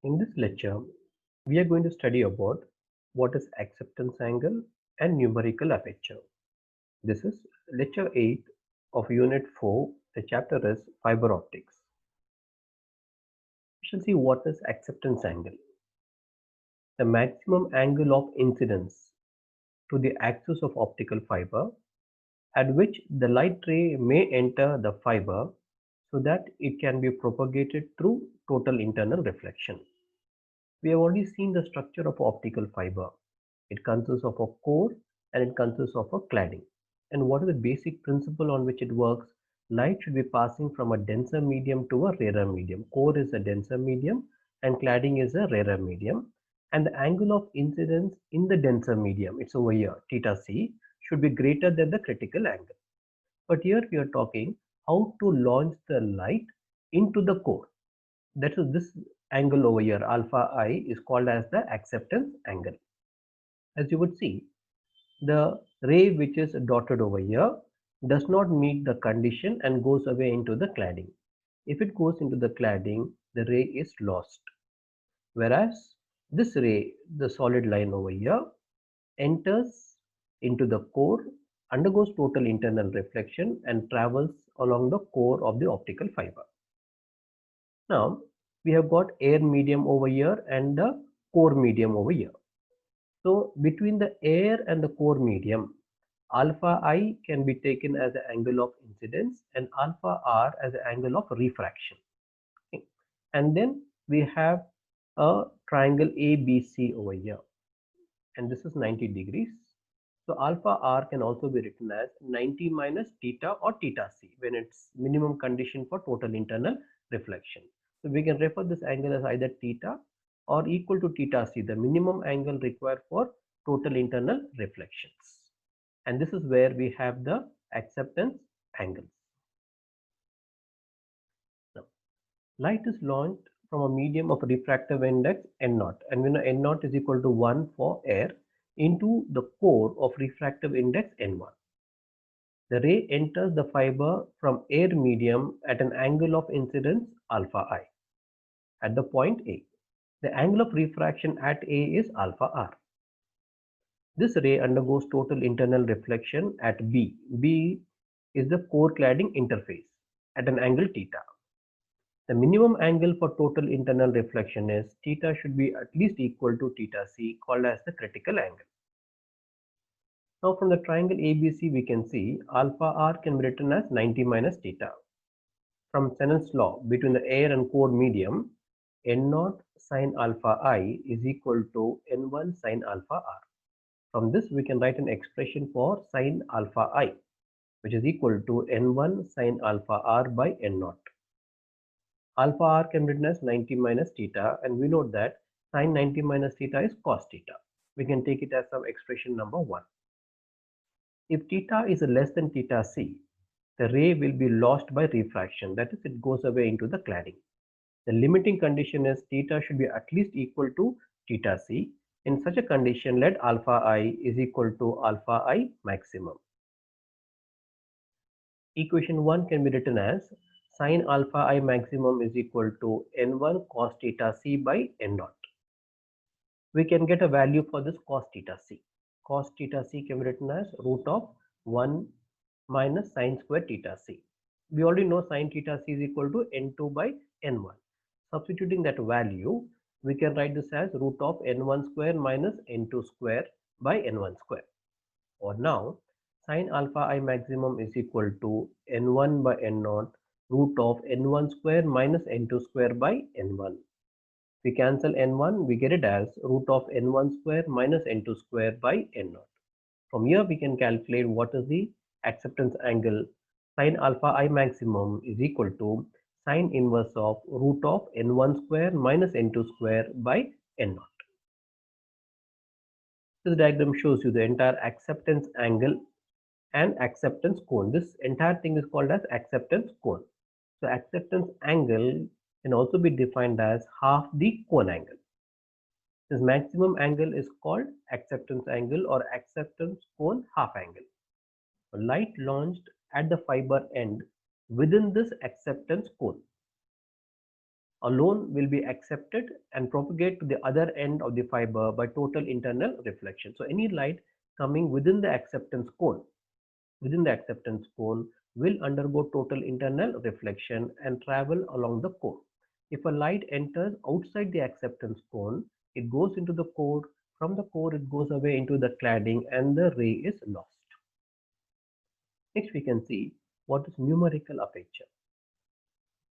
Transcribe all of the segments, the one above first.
In this lecture, we are going to study about what is acceptance angle and numerical aperture. This is lecture 8 of unit 4. The chapter is fiber optics. We shall see what is acceptance angle. The maximum angle of incidence to the axis of optical fiber at which the light ray may enter the fiber so that it can be propagated through total internal reflection. We have already seen the structure of optical fiber. It consists of a core and it consists of a cladding. And what is the basic principle on which it works? Light should be passing from a denser medium to a rarer medium. Core is a denser medium and cladding is a rarer medium. And the angle of incidence in the denser medium, it's over here, theta c, should be greater than the critical angle. But here we are talking how to launch the light into the core. That is, this angle over here, alpha I, is called as the acceptance angle. As you would see, the ray which is dotted over here does not meet the condition and goes away into the cladding. If it goes into the cladding, the ray is lost. Whereas this ray, the solid line over here, enters into the core, undergoes total internal reflection and travels along the core of the optical fiber. Now, we have got air medium over here and the core medium over here. So between the air and the core medium, alpha I can be taken as the angle of incidence and alpha R as the angle of refraction. Okay. And then we have a triangle ABC over here, and this is 90 degrees. So alpha R can also be written as 90 minus theta or theta C when it's minimum condition for total internal reflection. So we can refer this angle as either theta or equal to theta C, the minimum angle required for total internal reflections. And this is where we have the acceptance angles. Now, light is launched from a medium of refractive index n0, and we know n0 is equal to 1 for air, into the core of refractive index n1. The ray enters the fiber from air medium at an angle of incidence alpha I at the point A. The angle of refraction at A is alpha R. This ray undergoes total internal reflection at B. B is the core cladding interface at an angle theta. The minimum angle for total internal reflection is theta should be at least equal to theta C, called as the critical angle. Now from the triangle ABC we can see alpha R can be written as 90 minus theta. From Snell's law, between the air and core medium, n0 sine alpha I is equal to n1 sine alpha R. From this we can write an expression for sine alpha I, which is equal to n1 sine alpha R by n0. Alpha R can be written as 90 minus theta, and we know that sine 90 minus theta is cos theta. We can take it as some expression number 1. If theta is less than theta c, the ray will be lost by refraction, that is, it goes away into the cladding. The limiting condition is theta should be at least equal to theta c. In such a condition, let alpha I is equal to alpha I maximum. Equation 1 can be written as sine alpha I maximum is equal to n1 cos theta c by n0. We can get a value for this cos theta c. Cos theta c can be written as root of 1 minus sine square theta c. We already know sine theta c is equal to n2 by n1. Substituting that value, we can write this as root of n1 square minus n2 square by n1 square. Or now, sine alpha I maximum is equal to n1 by n0 root of n1 square minus n2 square by n1. We cancel n1, we get it as root of n1 square minus n2 square by n0. From here we can calculate what is the acceptance angle. Sine alpha I maximum is equal to sine inverse of root of n1 square minus n2 square by n0. This diagram shows you the entire acceptance angle and acceptance cone. This entire thing is called as acceptance cone. So acceptance angle can also be defined as half the cone angle. This maximum angle is called acceptance angle or acceptance cone half angle. Light launched at the fiber end within this acceptance cone. alone will be accepted and propagate to the other end of the fiber by total internal reflection. So any light coming within the acceptance cone will undergo total internal reflection and travel along the core. If a light enters outside the acceptance cone, it goes into the core. From the core, it goes away into the cladding and the ray is lost. Next, we can see what is numerical aperture.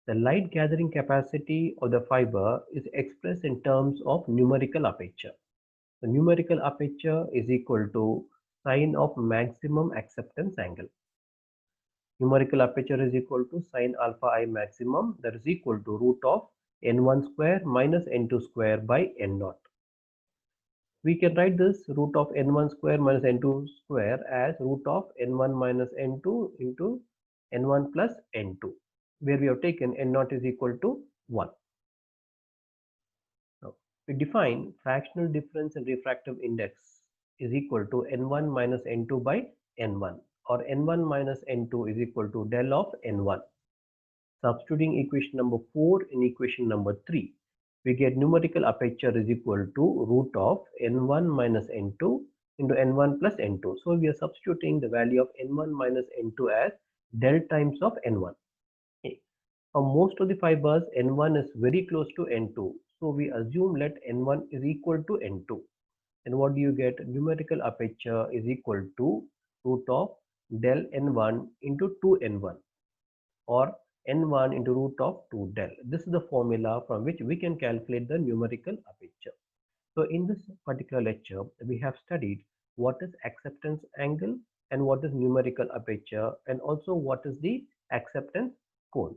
The light gathering capacity of the fiber is expressed in terms of numerical aperture. The numerical aperture is equal to sine of maximum acceptance angle. Numerical aperture is equal to sine alpha I maximum, that is equal to root of n1 square minus n2 square by n naught. We can write this root of n1 square minus n2 square as root of n1 minus n2 into n1 plus n2, where we have taken n naught is equal to 1. Now, we define fractional difference in refractive index is equal to n1 minus n2 by n1, or n1 minus n2 is equal to del of n1. Substituting equation number 4 in equation number 3, we get numerical aperture is equal to root of n1 minus n2 into n1 plus n2. So we are substituting the value of n1 minus n2 as del times of n1. Okay. For most of the fibers, n1 is very close to n2. So we assume let n1 is equal to n2. And what do you get? Numerical aperture is equal to root of del n1 into 2n1, or n1 into root of 2 del. This is the formula from which we can calculate the numerical aperture. So in this particular lecture, we have studied what is acceptance angle and what is numerical aperture, and also what is the acceptance cone.